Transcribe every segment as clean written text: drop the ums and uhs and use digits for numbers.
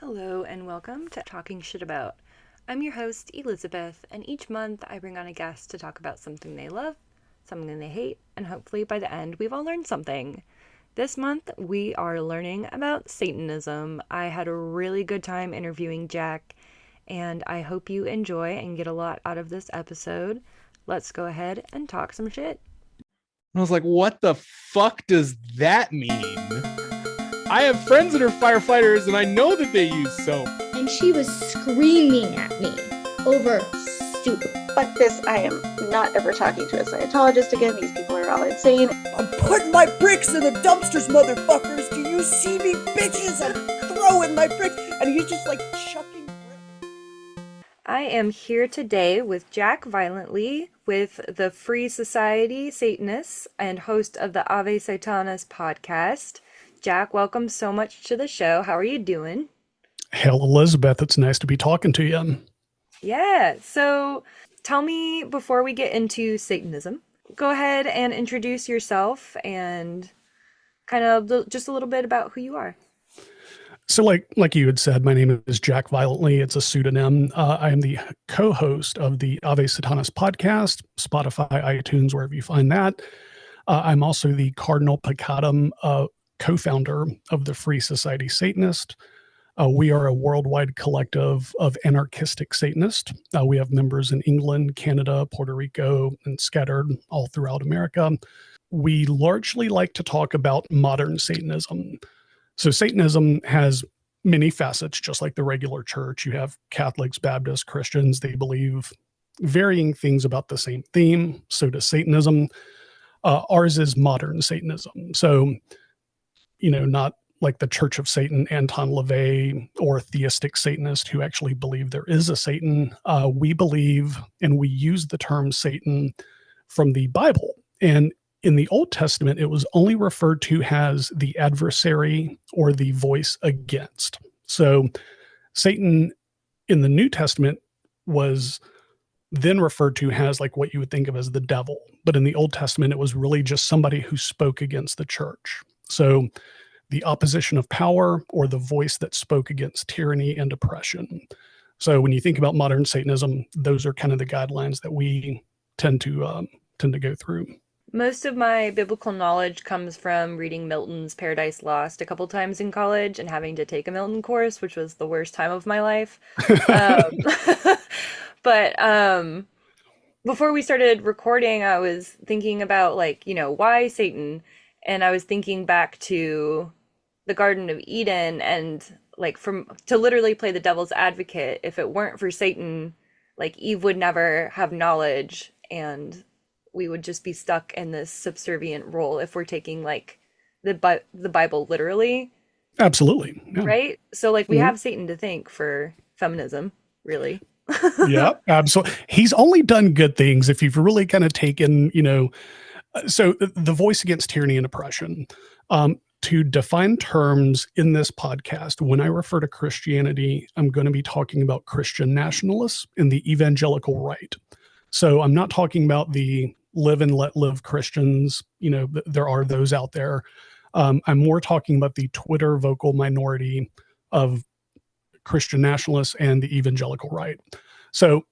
Hello and welcome to Talking Shit About. I'm your host, Elizabeth, and each month I bring on a guest to talk about something they love, something they hate, and hopefully by the end we've all learned something. This month we are learning about Satanism. I had a really good time interviewing Jack, and I hope you enjoy and get a lot out of this episode. Let's go ahead and talk some shit. I was like, what the fuck does that mean? I have friends that are firefighters and I know that they use soap. And she was screaming at me over soup. Fuck this, I am not ever talking to a Scientologist again. These people are all insane. I'm putting my bricks in the dumpsters, motherfuckers. Do you see me, bitches? I'm throwing my bricks. And he's just like chucking bricks. I am here today with Jack Violently with the Free Society Satanists and host of the Ave Satanas podcast. Jack, welcome so much to the show. How are you doing? Hell, Elizabeth, it's nice to be talking to you. Yeah, so tell me, before we get into Satanism, go ahead and introduce yourself and kind of just a little bit about who you are. So like you had said, my name is Jack Violently. It's a pseudonym. I am the co-host of the Ave Satanas podcast, Spotify, iTunes, wherever you find that. I'm also the Cardinal Peccadum co-founder of the Free Society Satanist. We are a worldwide collective of anarchistic Satanists. We have members in England, Canada, Puerto Rico, and scattered all throughout America. We largely like to talk about modern Satanism. So Satanism has many facets, just like the regular church. You have Catholics, Baptists, Christians. They believe varying things about the same theme. So does Satanism. Ours is modern Satanism. So, not like the Church of Satan, Anton LaVey, or theistic Satanists who actually believe there is a Satan. We believe, and we use the term Satan from the Bible. And in the Old Testament, it was only referred to as the adversary or the voice against. So Satan in the New Testament was then referred to as like what you would think of as the devil. But in the Old Testament, it was really just somebody who spoke against the church. So the opposition of power or the voice that spoke against tyranny and oppression. So when you think about modern Satanism, those are kind of the guidelines that we tend to go through. Most of my biblical knowledge comes from reading Milton's Paradise Lost a couple times in college and having to take a Milton course, which was the worst time of my life. But before we started recording, I was thinking about why Satan? And I was thinking back to the Garden of Eden and to literally play the devil's advocate. If it weren't for Satan, Eve would never have knowledge and we would just be stuck in this subservient role if we're taking the Bible literally. Absolutely. Yeah. Right? So we have Satan to thank for feminism, really. Yeah, absolutely. He's only done good things if you've really kind of taken, so the voice against tyranny and oppression. To define terms in this podcast, when I refer to Christianity, I'm going to be talking about Christian nationalists and the evangelical right. So I'm not talking about the live and let live Christians. There are those out there. I'm more talking about the Twitter vocal minority of Christian nationalists and the evangelical right. So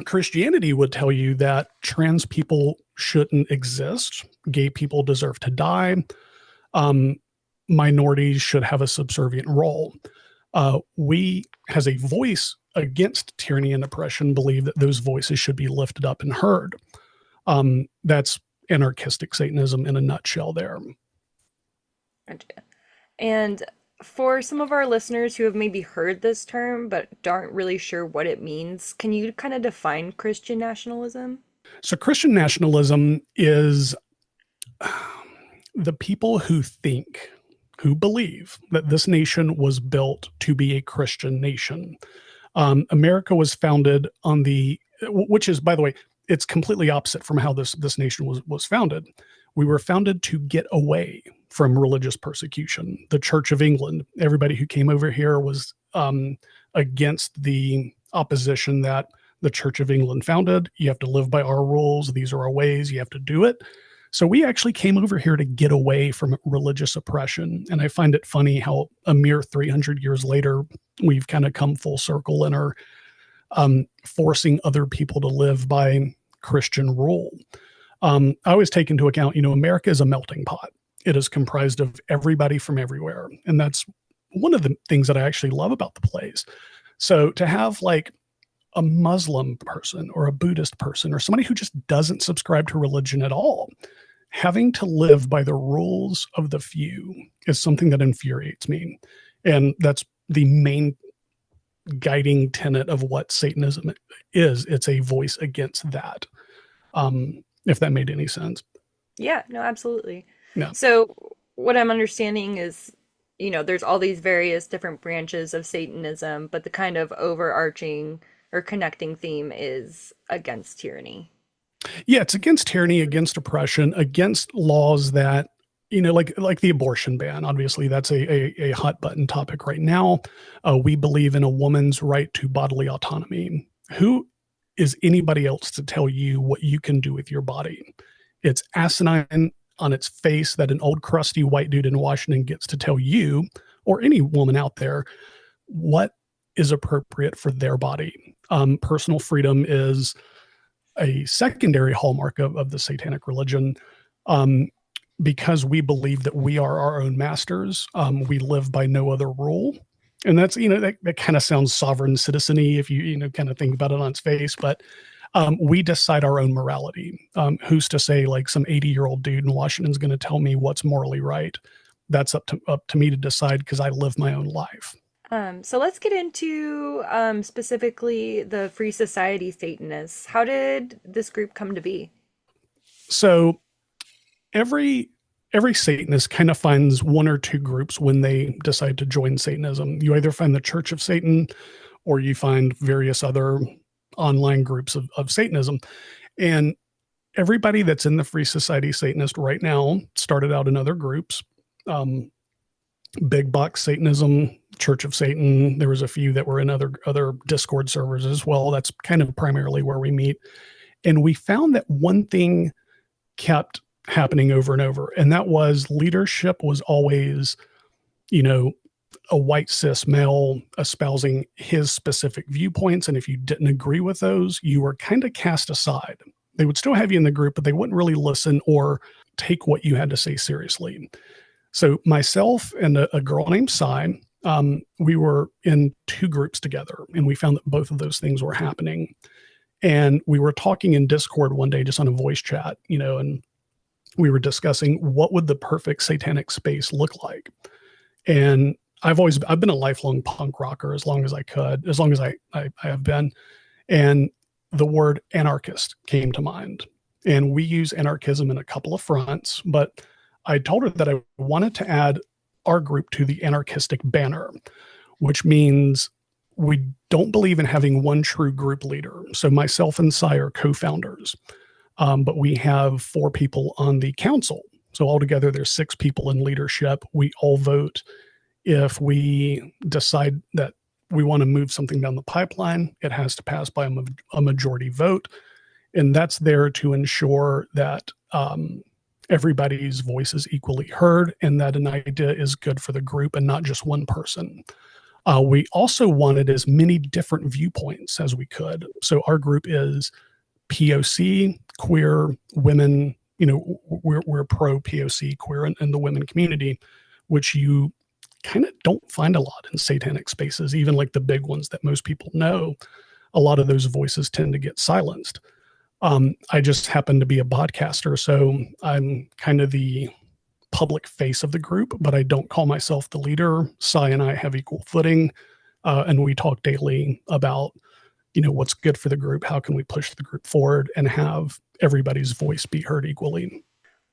Christianity would tell you that trans people shouldn't exist. Gay people deserve to die. Minorities should have a subservient role. We, as a voice against tyranny and oppression, believe that those voices should be lifted up and heard. That's anarchistic Satanism in a nutshell there. And for some of our listeners who have maybe heard this term but aren't really sure what it means, can you kind of define Christian nationalism? So Christian nationalism is the people who believe that this nation was built to be a Christian nation. America was founded on which is, by the way, it's completely opposite from how this nation was founded. We were founded to get away from religious persecution. The Church of England, everybody who came over here was against the opposition that the Church of England founded. You have to live by our rules. These are our ways. You have to do it. So we actually came over here to get away from religious oppression. And I find it funny how a mere 300 years later, we've kind of come full circle and are forcing other people to live by Christian rule. I always take into account, America is a melting pot. It is comprised of everybody from everywhere. And that's one of the things that I actually love about the place. So to have like a Muslim person or a Buddhist person or somebody who just doesn't subscribe to religion at all, having to live by the rules of the few is something that infuriates me. And that's the main guiding tenet of what Satanism is. It's a voice against that. If that made any sense. Yeah, no, absolutely. No. So what I'm understanding is, there's all these various different branches of Satanism, but the kind of overarching or connecting theme is against tyranny. Yeah, it's against tyranny, against oppression, against laws that, like the abortion ban. Obviously, that's a hot button topic right now. We believe in a woman's right to bodily autonomy. Who is anybody else to tell you what you can do with your body? It's asinine on its face that an old crusty white dude in Washington gets to tell you or any woman out there what is appropriate for their body. Personal freedom is a secondary hallmark of the satanic religion. Because we believe that we are our own masters. We live by no other rule. And that's, that kind of sounds sovereign citizen-y if you, kind of think about it on its face, but we decide our own morality. Who's to say like some 80-year-old dude in Washington is going to tell me what's morally right? That's up to me to decide because I live my own life. So let's get into specifically the Free Society Satanists. How did this group come to be? So every Satanist kind of finds one or two groups when they decide to join Satanism. You either find the Church of Satan or you find various other online groups of Satanism. And everybody that's in the Free Society Satanist right now started out in other groups. Big Box Satanism, Church of Satan. There was a few that were in other Discord servers as well. That's kind of primarily where we meet. And we found that one thing kept happening over and over. And that was leadership was always, a white cis male espousing his specific viewpoints. And if you didn't agree with those, you were kind of cast aside. They would still have you in the group, but they wouldn't really listen or take what you had to say seriously. So myself and a girl named Sai, we were in two groups together, and we found that both of those things were happening. And we were talking in Discord one day, just on a voice chat, and we were discussing what would the perfect satanic space look like. And I've been a lifelong punk rocker as long as I have been. And the word anarchist came to mind. And we use anarchism in a couple of fronts, but I told her that I wanted to add our group to the anarchistic banner, which means we don't believe in having one true group leader. So myself and Sai are co-founders. But we have 4 people on the council. So altogether, there's 6 people in leadership. We all vote. If we decide that we want to move something down the pipeline, it has to pass by a majority vote. And that's there to ensure that everybody's voice is equally heard and that an idea is good for the group and not just one person. We also wanted as many different viewpoints as we could. So our group is POC, queer, women, we're pro POC, queer, and the women community, which you kind of don't find a lot in satanic spaces, even like the big ones that most people know. A lot of those voices tend to get silenced. I just happen to be a podcaster, so I'm kind of the public face of the group, but I don't call myself the leader. Sai and I have equal footing, and we talk daily about what's good for the group, how can we push the group forward and have everybody's voice be heard equally.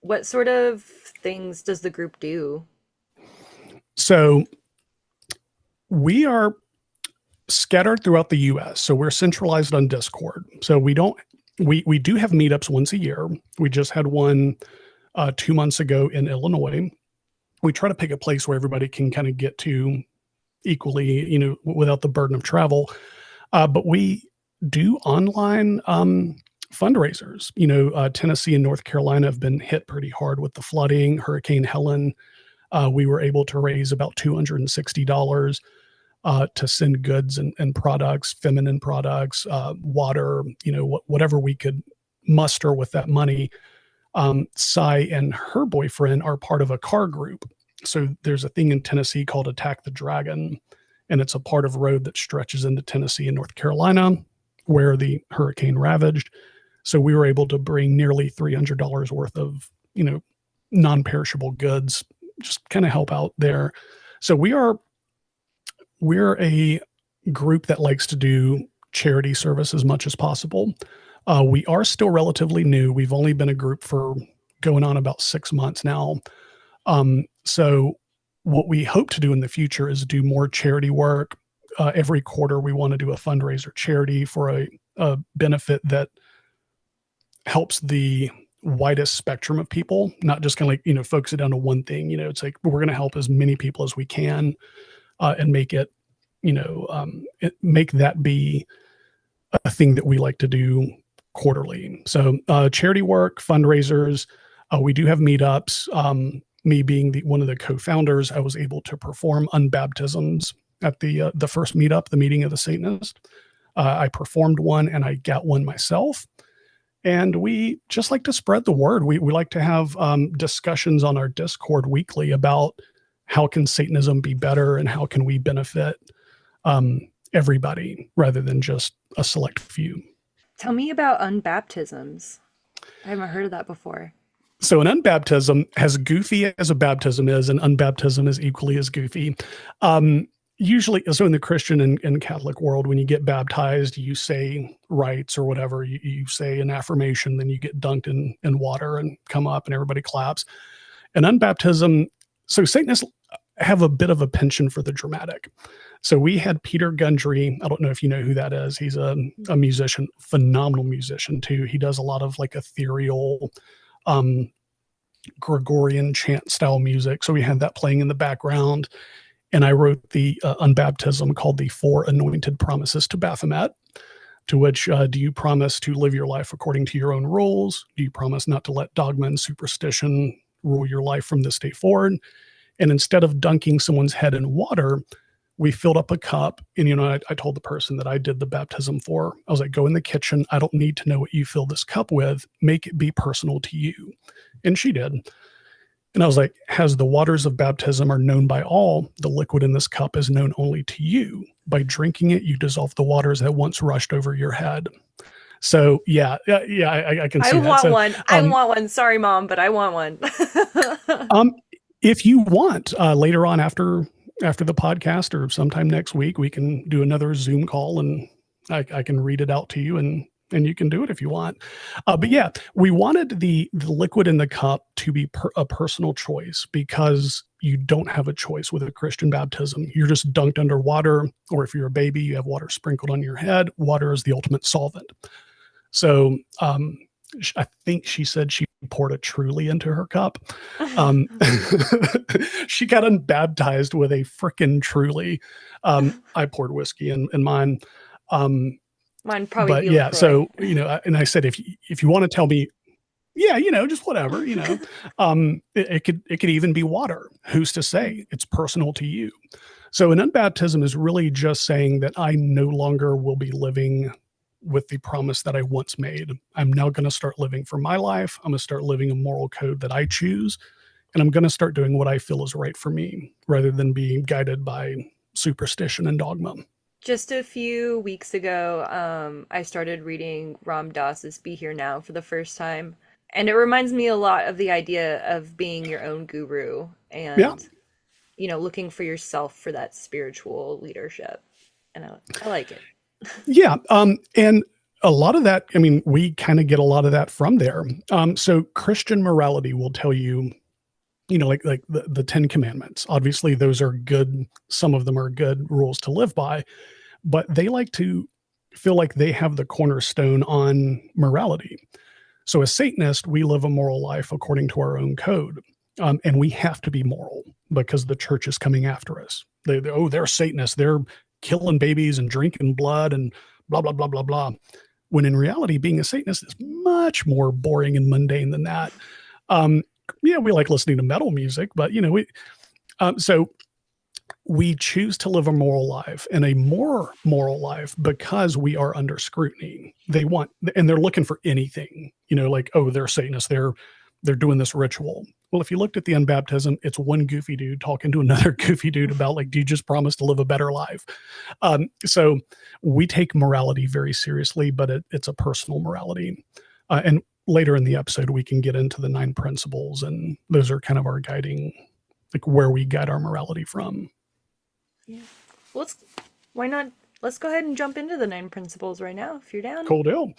What sort of things does the group do? So we are scattered throughout the US. So we're centralized on Discord. So we do have meetups once a year. We just had one 2 months ago in Illinois. We try to pick a place where everybody can kind of get to equally, without the burden of travel. But we do online fundraisers. Tennessee and North Carolina have been hit pretty hard with the flooding. Hurricane Helen, we were able to raise about $260 to send goods and products, feminine products, water, whatever we could muster with that money. Cy and her boyfriend are part of a car group. So there's a thing in Tennessee called Attack the Dragon, and it's a part of road that stretches into Tennessee and North Carolina where the hurricane ravaged. So we were able to bring nearly $300 worth of, non-perishable goods, just kind of help out there. So we're a group that likes to do charity service as much as possible. We are still relatively new. We've only been a group for going on about 6 months now. So what we hope to do in the future is do more charity work. Every quarter, we want to do a fundraiser charity for a benefit that helps the widest spectrum of people, not just kind of like, focus it down to one thing. It's like, we're going to help as many people as we can and make it, make that be a thing that we like to do quarterly. So charity work, fundraisers, we do have meetups. Me being one of the co-founders, I was able to perform unbaptisms at the first meetup, the meeting of the Satanists. I performed one and I got one myself. And we just like to spread the word. We like to have discussions on our Discord weekly about how can Satanism be better and how can we benefit everybody rather than just a select few. Tell me about unbaptisms. I haven't heard of that before. So an unbaptism, as goofy as a baptism is, an unbaptism is equally as goofy. Usually, so in the Christian and Catholic world, when you get baptized, you say rites or whatever, you say an affirmation, then you get dunked in water and come up and everybody claps. An unbaptism, so Satanists have a bit of a penchant for the dramatic. So we had Peter Gundry. I don't know if you know who that is. He's a musician, phenomenal musician too. He does a lot of like ethereal, Gregorian chant style music. So we had that playing in the background. And I wrote the unbaptism called the 4 Anointed Promises to Baphomet, to which do you promise to live your life according to your own rules? Do you promise not to let dogma and superstition rule your life from this day forward? And instead of dunking someone's head in water, we filled up a cup. And, I told the person that I did the baptism for, I was like, go in the kitchen. I don't need to know what you fill this cup with. Make it be personal to you. And she did. And I was like, as the waters of baptism are known by all, the liquid in this cup is known only to you. By drinking it, you dissolve the waters that once rushed over your head. So yeah, I can see that. I want one. I want one. Sorry, Mom, but I want one. If you want, later on after the podcast or sometime next week, we can do another Zoom call and I can read it out to you and you can do it if you want. But yeah, we wanted the liquid in the cup to be a personal choice because you don't have a choice with a Christian baptism. You're just dunked under water, or if you're a baby, you have water sprinkled on your head. Water is the ultimate solvent. So I think she said she poured a Truly into her cup. She got unbaptized with a frickin' Truly. I poured whiskey in mine. Mine probably. But yeah, so and I said if you want to tell me, yeah, just whatever, it could even be water. Who's to say? It's personal to you. So an unbaptism is really just saying that I no longer will be living with the promise that I once made. I'm now going to start living for my life. I'm going to start living a moral code that I choose. And I'm going to start doing what I feel is right for me rather than being guided by superstition and dogma. Just a few weeks ago, I started reading Ram Dass's Be Here Now for the first time. And it reminds me a lot of the idea of being your own guru and, looking for yourself for that spiritual leadership. And I like it. Yeah. And a lot of that, we kind of get a lot of that from there. So Christian morality will tell you, like the 10 Commandments. Obviously, those are good. Some of them are good rules to live by, but they like to feel like they have the cornerstone on morality. So as Satanists, we live a moral life according to our own code. And we have to be moral because the church is coming after us. They're Satanists. They're killing babies and drinking blood and blah, blah, blah, blah, blah. when in reality, being a Satanist is much more boring and mundane than that. Yeah, we like listening to metal music, but so we choose to live a moral life, and a more moral life, because we are under scrutiny. And they're looking for anything, like, oh, they're Satanists. They're doing this ritual. Well, if you looked at the unbaptism, it's one goofy dude talking to another goofy dude about, like, do you just promise to live a better life? So we take morality very seriously, but it's a personal morality. And later in the episode, we can get into the 9 principles, and those are kind of our guiding, like, where we guide our morality from. Yeah. Why not? Let's go ahead and jump into the 9 principles right now, if you're down. Cool deal.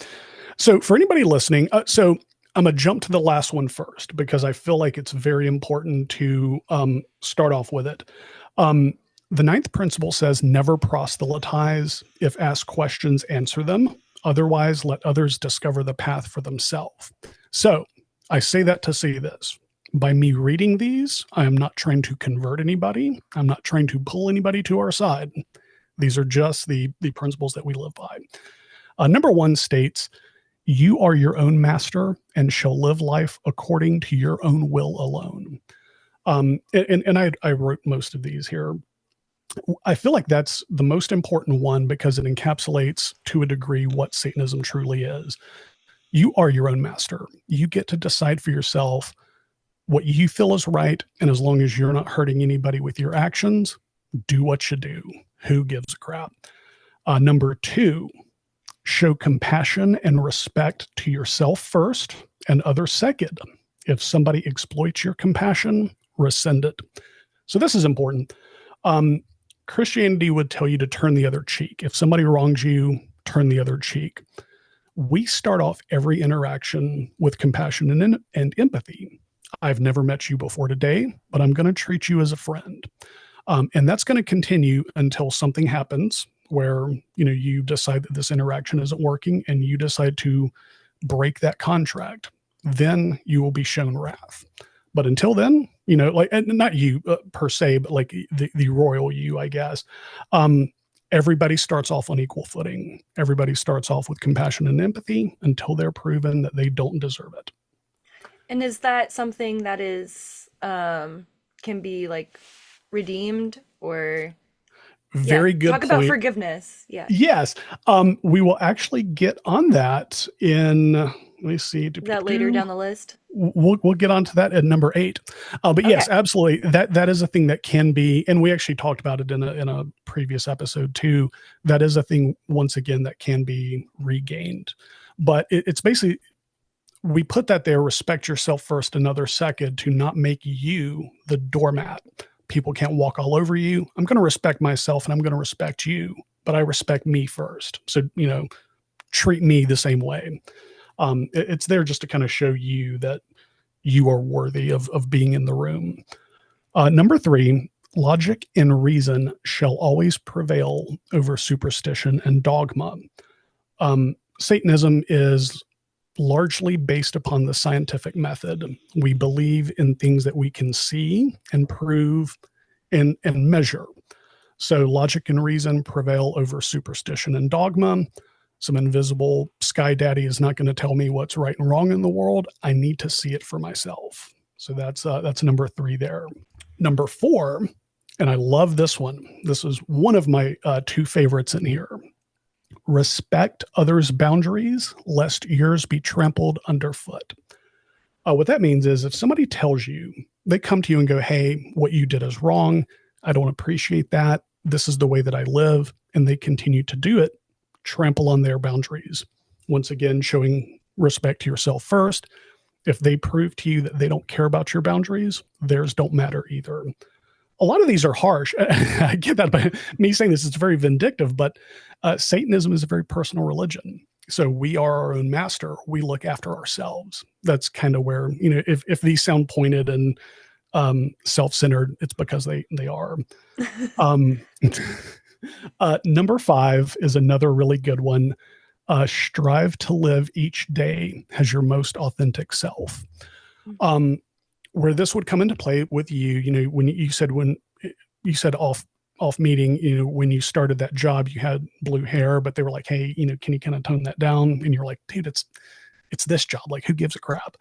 So for anybody listening, so I'm going to jump to the last one first, because I feel like it's very important to start off with it. The 9th principle says, never proselytize. If asked questions, answer them. Otherwise, let others discover the path for themselves. So I say that to say this. By me reading these, I am not trying to convert anybody. I'm not trying to pull anybody to our side. These are just the principles that we live by. Number 1 states, you are your own master and shall live life according to your own will alone. And I wrote most of these here. I feel like that's the most important one, because it encapsulates to a degree what Satanism truly is. You are your own master. You get to decide for yourself what you feel is right. And as long as you're not hurting anybody with your actions, do what you do. Who gives a crap? Number 2, show compassion and respect to yourself first and others second. If somebody exploits your compassion, rescind it. So this is important. Christianity would tell you to turn the other cheek. If somebody wrongs you, turn the other cheek. We start off every interaction with compassion and empathy. I've never met you before today, but I'm going to treat you as a friend. And that's going to continue until something happens where, you decide that this interaction isn't working and you decide to break that contract. Then you will be shown wrath. But until then, like, and not you per se, but like the royal you, I guess. Everybody starts off on equal footing. Everybody starts off with compassion and empathy until they're proven that they don't deserve it. And is that something that is can be like redeemed, or very good talk point. about forgiveness? Yeah. Yes. We will actually get on that in, let me see. Is that later down the list? We'll get onto that at number 8. But okay. Yes, absolutely. That is a thing that can be, and we actually talked about it in a previous episode too. That is a thing, once again, that can be regained. But it's basically, we put that there, respect yourself first, another second, to not make you the doormat. People can't walk all over you. I'm going to respect myself and I'm going to respect you, but I respect me first. So, treat me the same way. It's there just to kind of show you that you are worthy of being in the room. Number 3, logic and reason shall always prevail over superstition and dogma. Satanism is largely based upon the scientific method. We believe in things that we can see and prove and measure. So logic and reason prevail over superstition and dogma. Some invisible sky daddy is not going to tell me what's right and wrong in the world. I need to see it for myself. So that's number 3 there. Number 4, and I love this one. This is one of my 2 favorites in here. Respect others' boundaries, lest yours be trampled underfoot. What that means is, if somebody tells you, they come to you and go, hey, what you did is wrong. I don't appreciate that. This is the way that I live. And they continue to do it. Trample on their boundaries. Once again, showing respect to yourself first. If they prove to you that they don't care about your boundaries, theirs don't matter either. A lot of these are harsh. I get that by me saying this, it's very vindictive, but Satanism is a very personal religion. So we are our own master. We look after ourselves. That's kind of where, if these sound pointed and self-centered, it's because they are. Number 5 is another really good one. Strive to live each day as your most authentic self. Where this would come into play with you, when you said off meeting, when you started that job, you had blue hair, but they were like, hey, can you kind of tone that down? And you're like, dude, it's this job. Like, who gives a crap?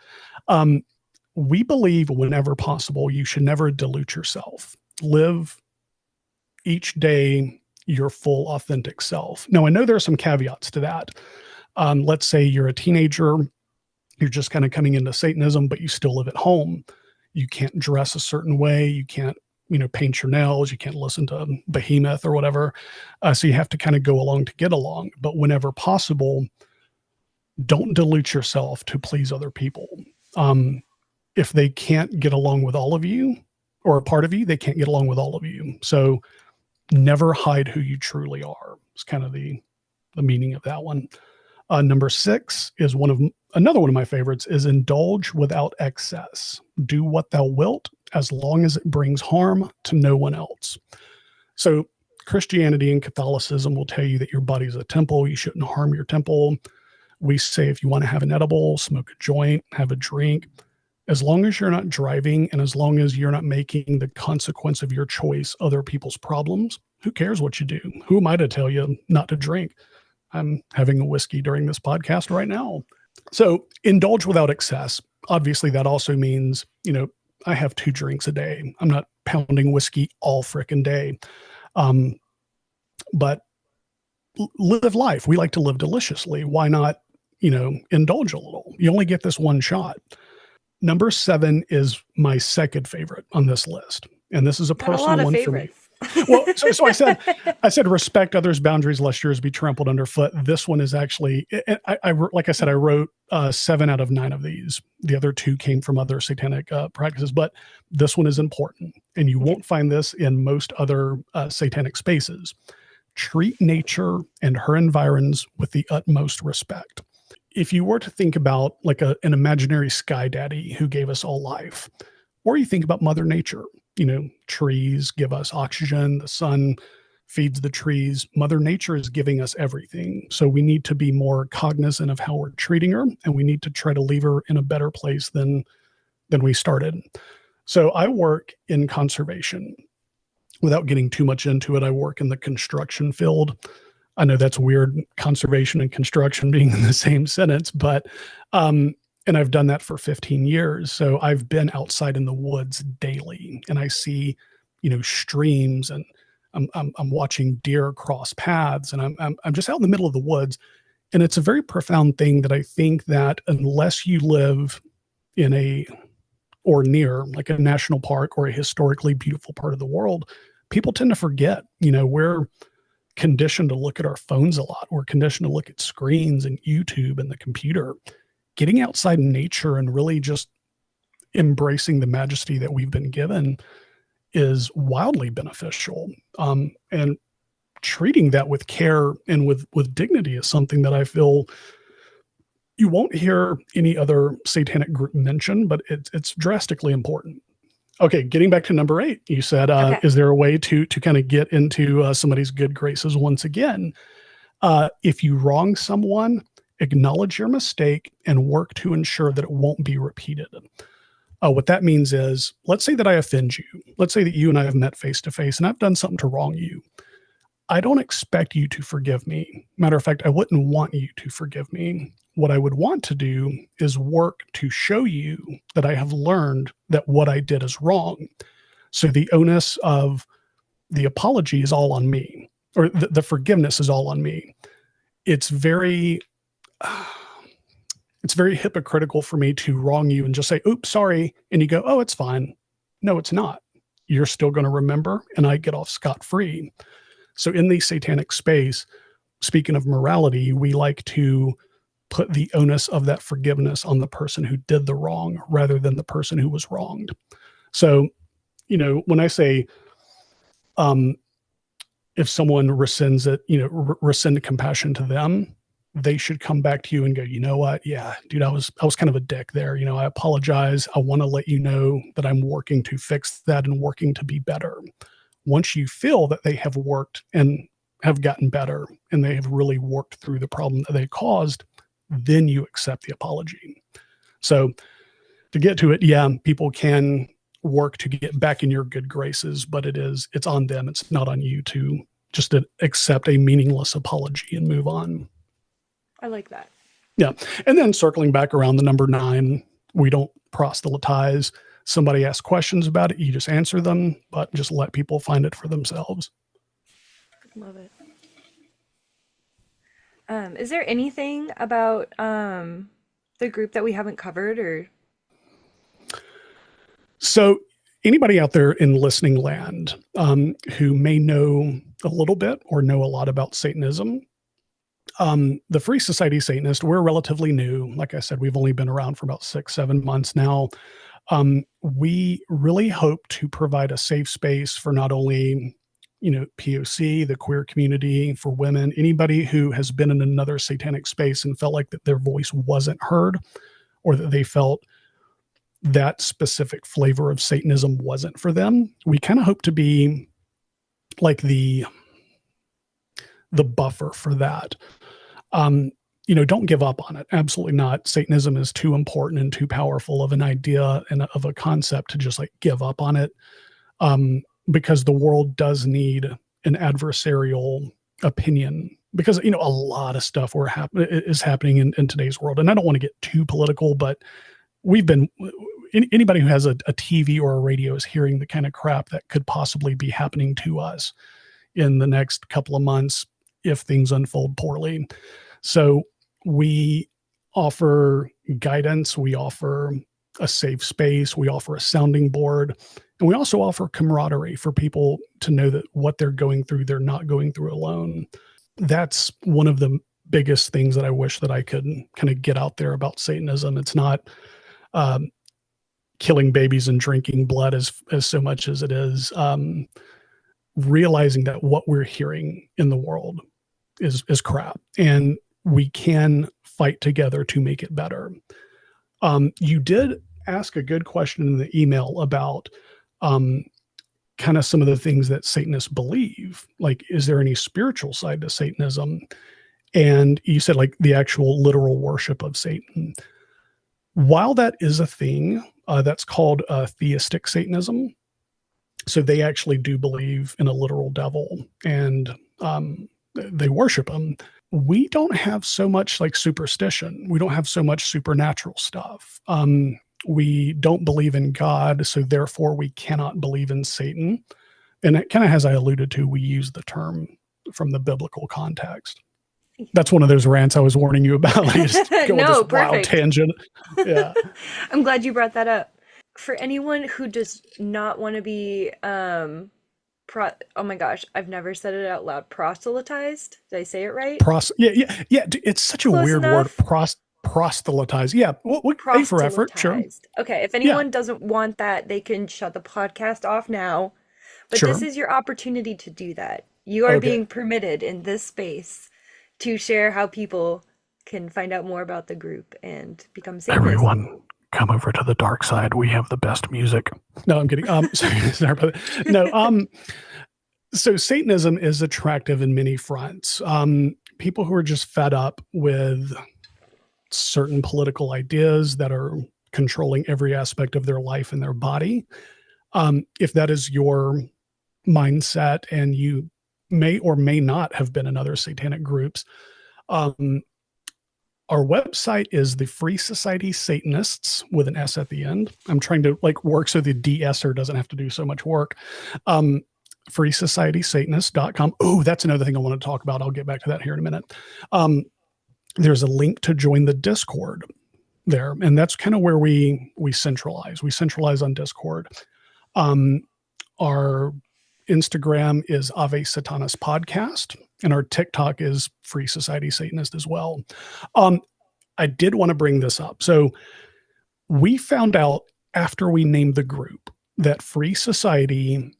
We believe whenever possible, you should never dilute yourself. Live each day your full, authentic self. Now, I know there are some caveats to that. Let's say you're a teenager, you're just kind of coming into Satanism, but you still live at home. You can't dress a certain way. You can't, paint your nails. You can't listen to Behemoth or whatever. So you have to kind of go along to get along. But whenever possible, don't dilute yourself to please other people. If they can't get along with all of you, or a part of you, they can't get along with all of you. So never hide who you truly are. It's kind of the meaning of that one. Number 6 is another one of my favorites, is indulge without excess. Do what thou wilt, as long as it brings harm to no one else. So Christianity and Catholicism will tell you that your body is a temple. You shouldn't harm your temple. We say if you want to have an edible, smoke a joint, have a drink, as long as you're not driving and as long as you're not making the consequence of your choice other people's problems, who cares what you do? Who am I to tell you not to drink? I'm having a whiskey during this podcast right now. So indulge without excess. Obviously, that also means, I have 2 drinks a day. I'm not pounding whiskey all frickin' day. But live life. We like to live deliciously. Why not, indulge a little? You only get this one shot. Number 7 is my second favorite on this list. And this is a personal one for me. Well, so I said, respect others' boundaries lest yours be trampled underfoot. This one is actually, like I said, I wrote 7 out of 9 of these. The other 2 came from other satanic practices, but this one is important. And you won't find this in most other satanic spaces. Treat nature and her environs with the utmost respect. If you were to think about like an imaginary sky daddy who gave us all life, or you think about Mother Nature, trees give us oxygen, the sun feeds the trees. Mother Nature is giving us everything. So we need to be more cognizant of how we're treating her, and we need to try to leave her in a better place than we started. So I work in conservation. Without getting too much into it, I work in the construction field. I know that's weird, conservation and construction being in the same sentence, but and I've done that for 15 years. So I've been outside in the woods daily, and I see, streams, and I'm watching deer cross paths, and I'm just out in the middle of the woods. And it's a very profound thing that I think that unless you live in or near like a national park or a historically beautiful part of the world, people tend to forget. We're conditioned to look at our phones a lot. We're conditioned to look at screens and YouTube and the computer. Getting outside in nature and really just embracing the majesty that we've been given is wildly beneficial. And treating that with care and with dignity is something that I feel you won't hear any other satanic group mention, but it's drastically important. Okay, getting back to number 8, you said, Okay. Is there a way to kind of get into somebody's good graces once again? If you wrong someone, acknowledge your mistake and work to ensure that it won't be repeated. What that means is, let's say that I offend you. Let's say that you and I have met face to face and I've done something to wrong you. I don't expect you to forgive me. Matter of fact, I wouldn't want you to forgive me. What I would want to do is work to show you that I have learned that what I did is wrong. So the onus of the apology is all on me, or the forgiveness is all on me. It's very hypocritical for me to wrong you and just say, oops, sorry. And you go, oh, it's fine. No, it's not. You're still going to remember, and I get off scot-free. So in the satanic space, speaking of morality, we like to put the onus of that forgiveness on the person who did the wrong rather than the person who was wronged. So, when I say, if someone rescinds it, rescind compassion to them, they should come back to you and go, you know what? Yeah, dude, I was kind of a dick there. I apologize. I want to let you know that I'm working to fix that and working to be better. Once you feel that they have worked and have gotten better and they have really worked through the problem that they caused, then you accept the apology. So to get to it, yeah, people can work to get back in your good graces, but it's on them. It's not on you to just to accept a meaningless apology and move on. I like that. Yeah. And then circling back around the number 9, we don't proselytize. Somebody asks questions about it, you just answer them, but just let people find it for themselves. Love it. Is there anything about the group that we haven't covered, or? So anybody out there in listening land who may know a little bit or know a lot about Satanism, the Free Society Satanist, we're relatively new. Like I said, we've only been around for about 6-7 months now. We really hope to provide a safe space for not only, POC, the queer community, for women, anybody who has been in another satanic space and felt like that their voice wasn't heard, or that they felt that specific flavor of Satanism wasn't for them. We kind of hope to be like the buffer for that. Don't give up on it. Absolutely not. Satanism is too important and too powerful of an idea and of a concept to just like give up on it. Because the world does need an adversarial opinion, because, a lot of stuff is happening in today's world. And I don't want to get too political, but anybody who has a TV or a radio is hearing the kind of crap that could possibly be happening to us in the next couple of months if things unfold poorly. So we offer guidance, we offer a safe space, we offer a sounding board, and we also offer camaraderie for people to know that what they're going through, they're not going through alone. That's one of the biggest things that I wish that I could kind of get out there about Satanism. It's not killing babies and drinking blood as so much as it is realizing that what we're hearing in the world is crap, and we can fight together to make it better. You did ask a good question in the email about kind of some of the things that Satanists believe. Like, is there any spiritual side to Satanism? And you said like the actual literal worship of Satan. While that is a thing, that's called theistic Satanism. So they actually do believe in a literal devil, and they worship him. We don't have so much like superstition. We don't have so much supernatural stuff. We don't believe in God, so therefore we cannot believe in Satan. And it kind of, as I alluded to, we use the term from the biblical context. That's one of those rants I was warning you about. Like, just go on this wild tangent. Yeah. I'm glad you brought that up. For anyone who does not want to be, oh my gosh, I've never said it out loud. Proselytized? Did I say it right? Yeah. It's such a weird word. Proselytize. Yeah. A for effort. Sure. Okay. If anyone doesn't want that, they can shut the podcast off now. But this is your opportunity to do that. You are being permitted in this space to share how people can find out more about the group and become Satanists. Everyone, come over to the dark side. We have the best music. No, I'm kidding. Sorry about that. No. So Satanism is attractive in many fronts. People who are just fed up with certain political ideas that are controlling every aspect of their life and their body. If that is your mindset, and you may or may not have been in other satanic groups, our website is the Free Society Satanists with an S at the end. I'm trying to work so the de-esser doesn't have to do so much work. FreeSocietySatanist.com. Oh, that's another thing I want to talk about. I'll get back to that here in a minute. There's a link to join the Discord there, and that's kind of where we centralize. We centralize on Discord. Our Instagram is Ave Satanas Podcast, and our TikTok is Free Society Satanist as well. I did want to bring this up. So we found out after we named the group that Free Society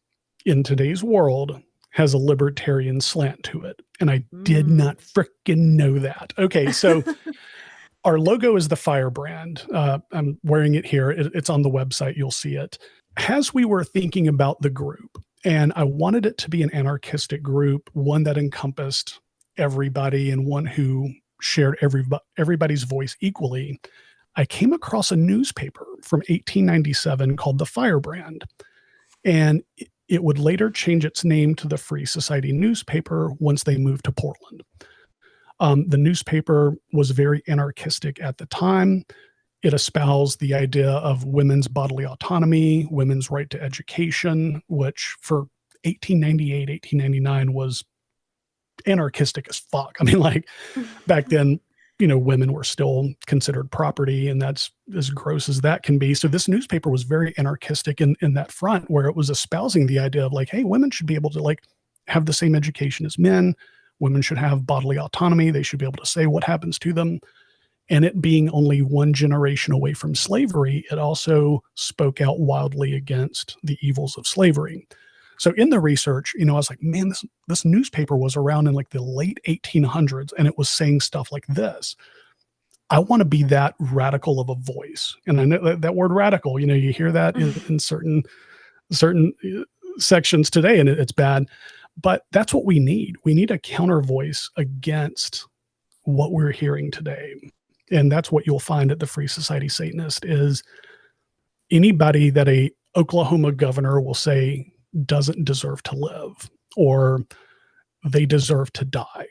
in today's world has a libertarian slant to it. And I did not freaking know that. Okay, so our logo is the firebrand. I'm wearing it here. It's on the website. You'll see it. As we were thinking about the group, and I wanted it to be an anarchistic group, one that encompassed everybody and one who shared everybody's voice equally, I came across a newspaper from 1897 called the Firebrand. And it would later change its name to the Free Society newspaper once they moved to Portland. The newspaper was very anarchistic at the time. It espoused the idea of women's bodily autonomy, women's right to education, which for 1898, 1899 was anarchistic as fuck. I mean, like back then, women were still considered property, and that's as gross as that can be. So this newspaper was very anarchistic in that front, where it was espousing the idea of like, hey, women should be able to like have the same education as men. Women should have bodily autonomy. They should be able to say what happens to them. And it being only one generation away from slavery, it also spoke out wildly against the evils of slavery. So in the research, I was like, man, this newspaper was around in like the late 1800s, and it was saying stuff like this. I want to be that radical of a voice. And I know that word radical, you hear that in certain sections today, and it's bad. But that's what we need. We need a counter voice against what we're hearing today. And that's what you'll find at the Free Society Satanist is anybody that a Oklahoma governor will say doesn't deserve to live, or they deserve to die.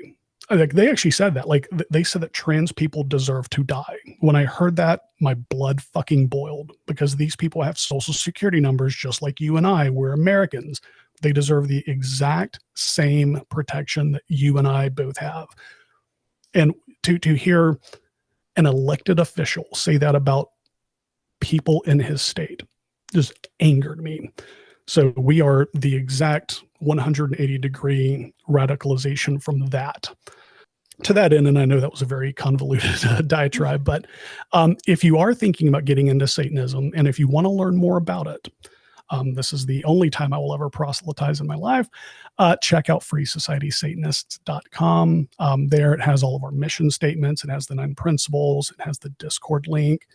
Like they actually said that, like they said that trans people deserve to die. When I heard that, my blood fucking boiled, because these people have social security numbers just like you and I. We're Americans. They deserve the exact same protection that you and I both have. And to hear an elected official say that about people in his state just angered me. So we are the exact 180-degree radicalization from that. To that end, and I know that was a very convoluted diatribe, but if you are thinking about getting into Satanism, and if you want to learn more about it, this is the only time I will ever proselytize in my life. Check out freesocietysatanists.com. There it has all of our mission statements. It has the 9 principles. It has the Discord link.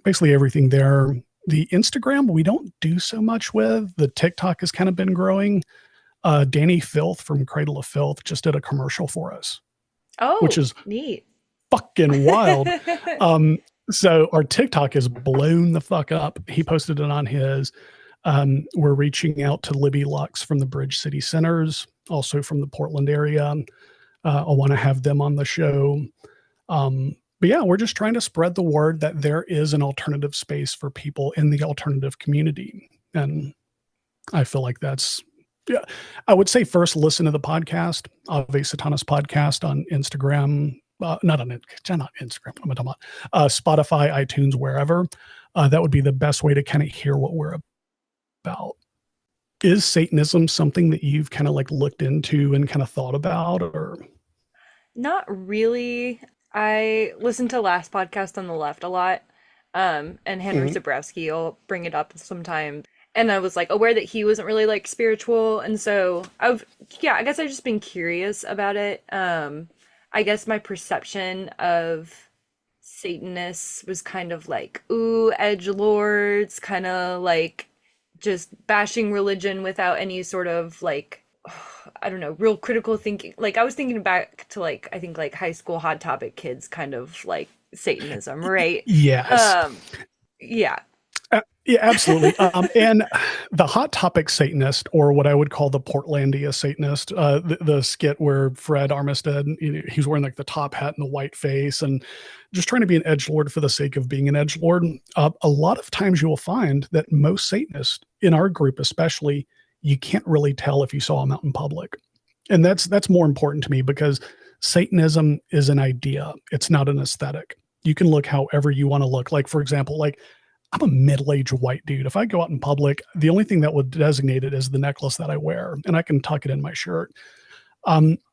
Basically everything there. The Instagram, we don't do so much with. The TikTok has kind of been growing. Danny Filth from Cradle of Filth just did a commercial for us. Oh, which is neat. Fucking wild. So our TikTok is blown the fuck up. He posted it on his. We're reaching out to Libby Lux from the Bridge City Centers, also from the Portland area. I want to have them on the show. But yeah, we're just trying to spread the word that there is an alternative space for people in the alternative community. And I feel like that's, yeah, I would say first listen to the podcast, Ave Satanas podcast on Instagram. Not Instagram, what am I talking about? Spotify, iTunes, wherever. That would be the best way to kind of hear what we're about. Is Satanism something that you've kind of like looked into and kind of thought about, or? Not really. I listened to last podcast on the left a lot. And Henry Zabrowski will bring it up sometimes. And I was like aware that he wasn't really like spiritual. And so I guess I've just been curious about it. I guess my perception of Satanists was kind of like, ooh, edgelords, kind of like just bashing religion without any sort of like, I don't know, real critical thinking. Like I was thinking back to like, I think like high school Hot Topic kids kind of like Satanism, right? Yes. Yeah. Yeah, absolutely. And the Hot Topic Satanist, or what I would call the Portlandia Satanist, the skit where Fred Armistead, he's wearing like the top hat and the white face and just trying to be an edgelord for the sake of being an edgelord. A lot of times you will find that most Satanists in our group, especially, you can't really tell if you saw them out in public. And that's more important to me, because Satanism is an idea. It's not an aesthetic. You can look however you want to look. Like, for example, like, I'm a middle-aged white dude. If I go out in public, the only thing that would designate it is the necklace that I wear, and I can tuck it in my shirt.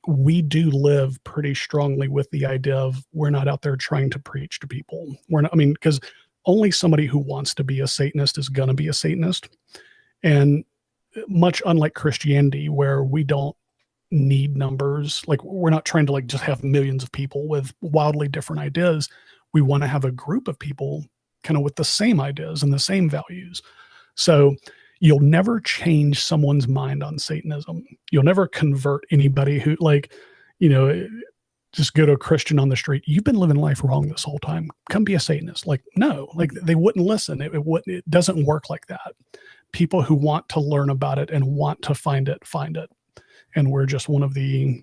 We do live pretty strongly with the idea of we're not out there trying to preach to people. We're not, because only somebody who wants to be a Satanist is going to be a Satanist. And much unlike Christianity, where we don't need numbers, like we're not trying to like just have millions of people with wildly different ideas. We want to have a group of people kind of with the same ideas and the same values. So you'll never change someone's mind on Satanism. You'll never convert anybody who, like, just go to a Christian on the street, you've been living life wrong this whole time. Come be a Satanist. Like, no, like they wouldn't listen. It wouldn't, it doesn't work like that. People who want to learn about it and want to find it, find it. And we're just one of the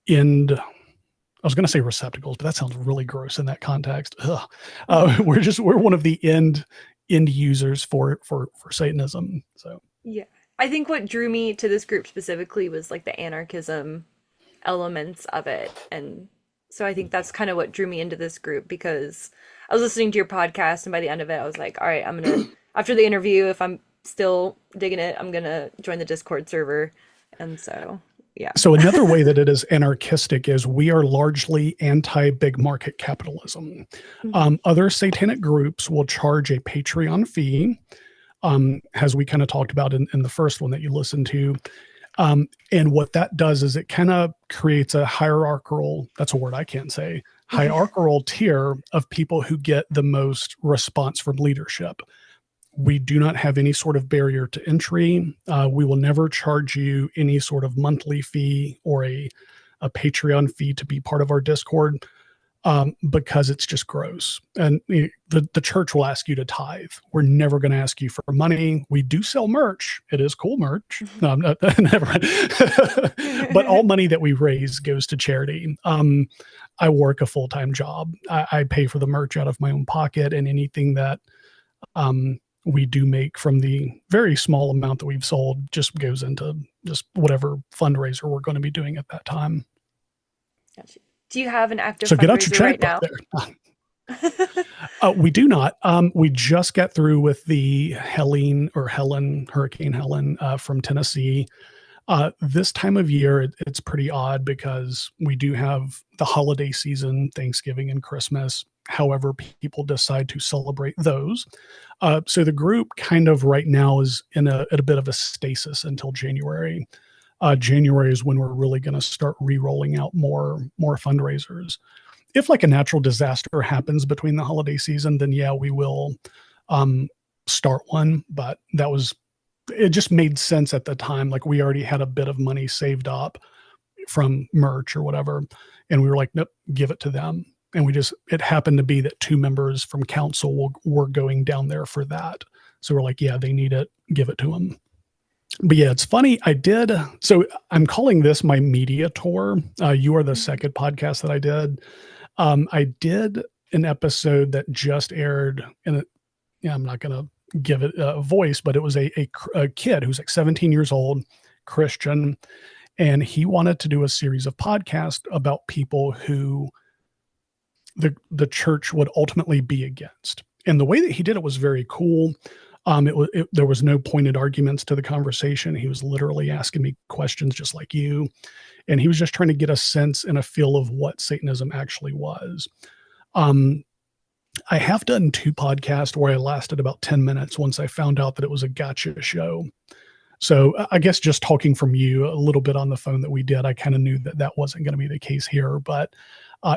I was going to say receptacles, but that sounds really gross in that context. We're one of the end users for Satanism. So Yeah. I think what drew me to this group specifically was like the anarchism elements of it. And so I think that's kind of what drew me into this group, because I was listening to your podcast and by the end of it, I was like, all right, I'm going to, after the interview, if I'm still digging it, I'm going to join the Discord server. And so, yeah. So another way that it is anarchistic is we are largely anti-big market capitalism. Other satanic groups will charge a Patreon fee, as we kind of talked about in the first one that you listened to. And what that does is it kind of creates a hierarchical, that's a word I can't say, hierarchical tier of people who get the most response from leadership. We do not have any sort of barrier to entry. We will never charge you any sort of monthly fee or a Patreon fee to be part of our Discord, because it's just gross. And the church will ask you to tithe. We're never going to ask you for money. We do sell merch. It is cool merch. No, I'm not, never mind. But all money that we raise goes to charity. I work a full-time job. I pay for the merch out of my own pocket, and anything that we do make from the very small amount that we've sold just goes into just whatever fundraiser we're going to be doing at that time. Gotcha. Do you have an active So get out your fundraiser right now? There. We do not. We just got through with the Hurricane Helen from Tennessee. This time of year, it's pretty odd because we do have the holiday season, Thanksgiving and Christmas. However, people decide to celebrate those. So the group kind of right now is in a bit of a stasis until January. January is when we're really going to start re-rolling out more fundraisers. If like a natural disaster happens between the holiday season, then yeah, we will start one. But it just made sense at the time. Like we already had a bit of money saved up from merch or whatever. And we were like, nope, give it to them. And it happened to be that 2 members from council were going down there for that. So we're like, yeah, they need it. Give it to them. But yeah, it's funny. So I'm calling this my media tour. You are the second podcast that I did. I did an episode that just aired, and I'm not going to give it a voice, but it was a kid who's like 17 years old, Christian, and he wanted to do a series of podcasts about people who the church would ultimately be against. And the way that he did it was very cool. There was no pointed arguments to the conversation. He was literally asking me questions just like you. And he was just trying to get a sense and a feel of what Satanism actually was. I have done 2 podcasts where I lasted about 10 minutes once I found out that it was a gotcha show. So I guess just talking from you a little bit on the phone that we did, I kind of knew that wasn't going to be the case here. But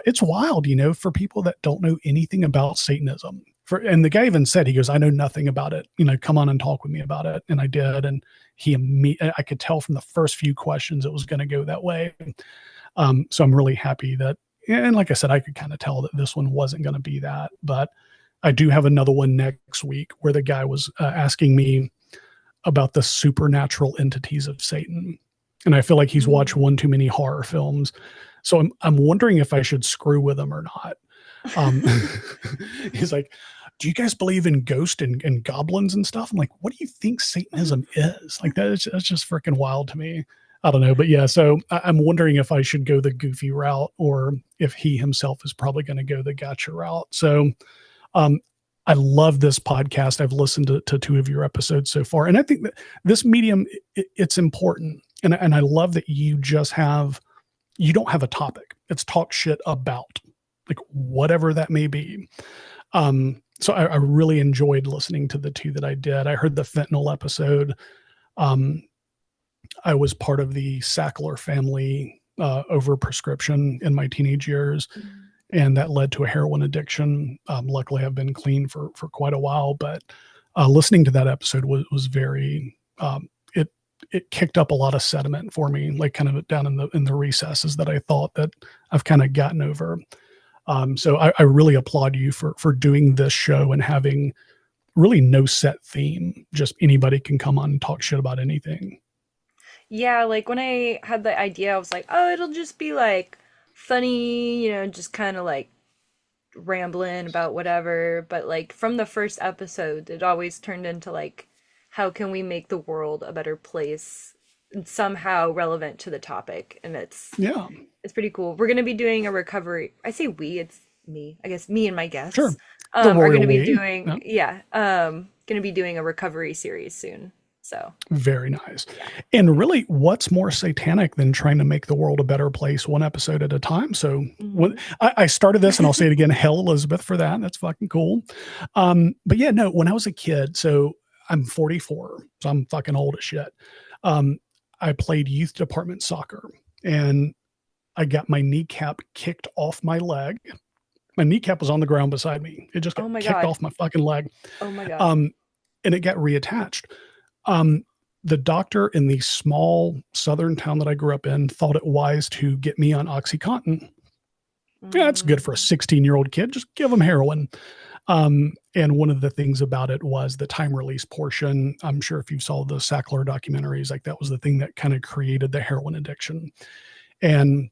it's wild, for people that don't know anything about Satanism. And the guy even said, he goes, I know nothing about it. Come on and talk with me about it. And I did. And I could tell from the first few questions it was going to go that way. So I'm really happy that, and like I said, I could kind of tell that this one wasn't going to be that. But I do have another one next week where the guy was asking me about the supernatural entities of Satan. And I feel like he's watched one too many horror films. So I'm wondering if I should screw with him or not. He's like, do you guys believe in ghosts and goblins and stuff? I'm like, what do you think Satanism is? Like, that's just freaking wild to me. I don't know. But yeah, so I'm wondering if I should go the goofy route or if he himself is probably going to go the gotcha route. So I love this podcast. I've listened to 2 of your episodes so far. And I think that this medium, it's important. And I love that you don't have a topic. It's talk shit about, like, whatever that may be. So I really enjoyed listening to the 2 that I did. I heard the fentanyl episode. I was part of the Sackler family overprescription in my teenage years, and that led to a heroin addiction. Luckily, I've been clean for quite a while, but listening to that episode was very, it kicked up a lot of sediment for me, like kind of down in the recesses that I thought that I've kind of gotten over. So I really applaud you for doing this show and having really no set theme. Just anybody can come on and talk shit about anything. Yeah, like when I had the idea, I was like, oh, it'll just be like funny, just kind of like rambling about whatever. But like from the first episode, it always turned into like, how can we make the world a better place and somehow relevant to the topic? And Yeah, it's pretty cool. We're gonna be doing a recovery. I say we, it's me. I guess me and my sure. guests The are royal gonna be we. doing Yeah. gonna be doing a recovery series soon. So Very nice. yeah. And really, what's more satanic than trying to make the world a better place one episode at a time? So when Mhm. I started this, and I'll say it again, hell Elizabeth for that. That's fucking cool. But yeah, no, when I was a kid, so I'm 44, so I'm fucking old as shit. Um, I played youth department soccer, and I got my kneecap kicked off my leg. My kneecap was on the ground beside me. It just got Oh my kicked God. off my fucking leg. Oh my God. Um, and it got reattached. Um, the doctor in the small southern town that I grew up in thought it wise to get me on OxyContin. Yeah, it's good for a Mm. 16-year-old kid. Just give them heroin. And one of the things about it was the time release portion. I'm sure if you saw the Sackler documentaries, like that was the thing that kind of created the heroin addiction. And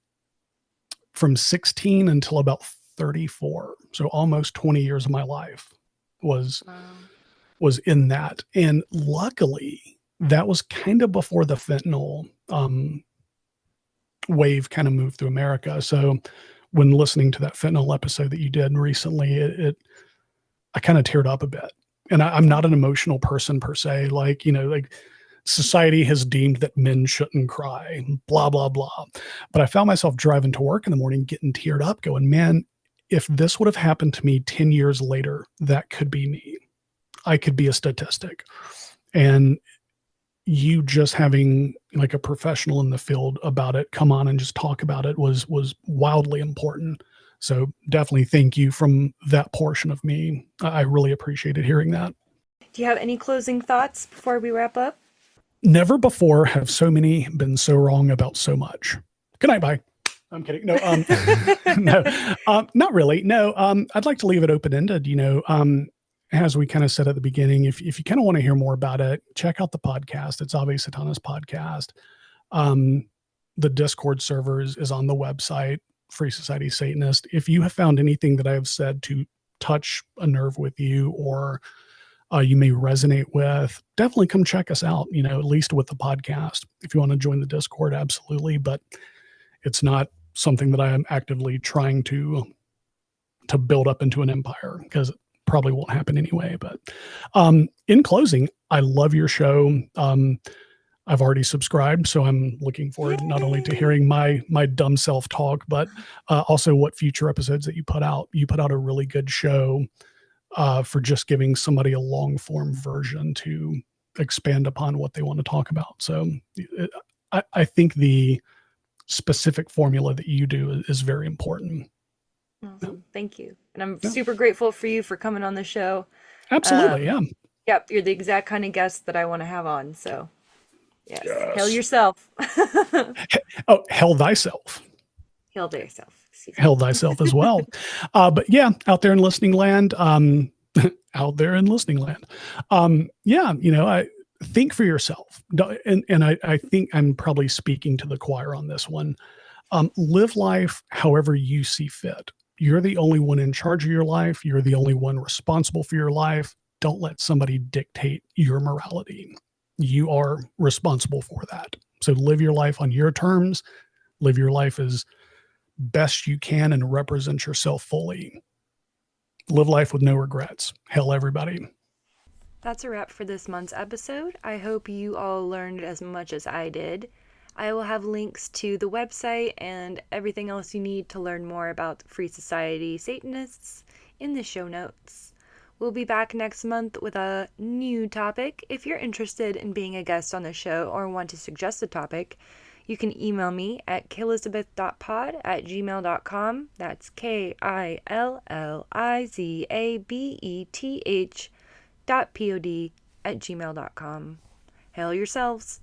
from 16 until about 34, so almost 20 years of my life was Wow. was in that. And luckily, that was kind of before the fentanyl wave kind of moved through America. So when listening to that fentanyl episode that you did recently, I kind of teared up a bit. And I'm not an emotional person per se. Like, like society has deemed that men shouldn't cry, blah, blah, blah. But I found myself driving to work in the morning, getting teared up, going, man, if this would have happened to me 10 years later, that could be me. I could be a statistic. And you just having like a professional in the field about it come on and just talk about it was wildly important. So definitely thank you from that portion of me. I really appreciated hearing that. Do you have any closing thoughts before we wrap up? Never before have so many been so wrong about so much. Good night, bye. I'm kidding. No, no, not really. No, I'd like to leave it open ended. As we kind of said at the beginning, if you kind of want to hear more about it, check out the podcast. It's Ave Satanas podcast. The Discord server is on the website, Free Society Satanist. If you have found anything that I have said to touch a nerve with you, or you may resonate with, definitely come check us out, at least with the podcast. If you want to join the Discord, absolutely. But it's not something that I am actively trying to build up into an empire, because it probably won't happen anyway. But in closing, I love your show. I've already subscribed, so I'm looking forward not only to hearing my dumb self talk, but also what future episodes that you put out. You put out a really good show for just giving somebody a long form version to expand upon what they want to talk about. So I think the specific formula that you do is very important. Awesome. Thank you. And I'm Yeah. super grateful for you for coming on the show. Absolutely. Yeah. Yep, you're the exact kind of guest that I want to have on. So, yes. Hail Yes. yourself. Oh, hell thyself. Hail to yourself. Excuse me. Hell thyself as well. But yeah, out there in listening land, out there in listening land. Yeah, I think for yourself. And I think I'm probably speaking to the choir on this one. Live life however you see fit. You're the only one in charge of your life. You're the only one responsible for your life. Don't let somebody dictate your morality. You are responsible for that. So live your life on your terms. Live your life as best you can and represent yourself fully. Live life with no regrets. Hell, everybody. That's a wrap for this month's episode. I hope you all learned as much as I did. I will have links to the website and everything else you need to learn more about Free Society Satanists in the show notes. We'll be back next month with a new topic. If you're interested in being a guest on the show or want to suggest a topic, you can email me at killizabeth.pod@gmail.com. That's KILLIZABETH.pod@gmail.com. Hail yourselves.